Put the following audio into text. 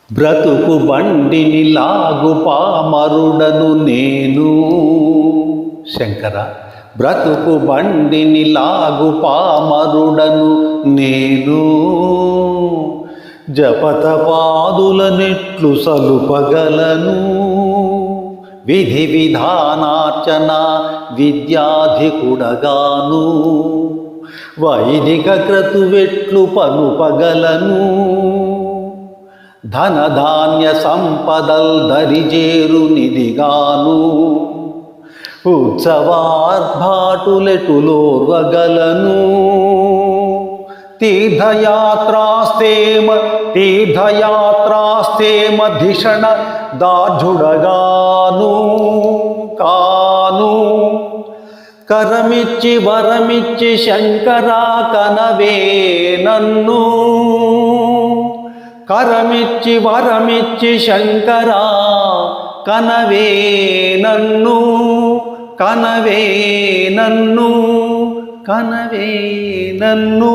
బ్రతుకు బండిని లాగు పామరుడను నేను. శంకర, బ్రతుకు బండిని లాగు పామరుడను నేను. జపతపాదులనెట్లు సలుపగలను, విధి విధానార్చన విద్యాధికుడగాను. వైదిక క్రతువెట్లు పనుపగలను, ధనధాన్య సంపదల్ దరిజేరు నిధిగాను. ఉత్సవార్భాటులెటులోర్వగలను, తీర్థయాత్రాస్తేమ ధిషణ దార్ఢుడగాను కాను. కరమిచ్చి వరమిచ్చి శంకరా కనవే నన్ను, కరమిచ్చి వరమిచ్చి శంకరా కనవే నన్ను, కనవే నన్ను, కనవే నన్ను.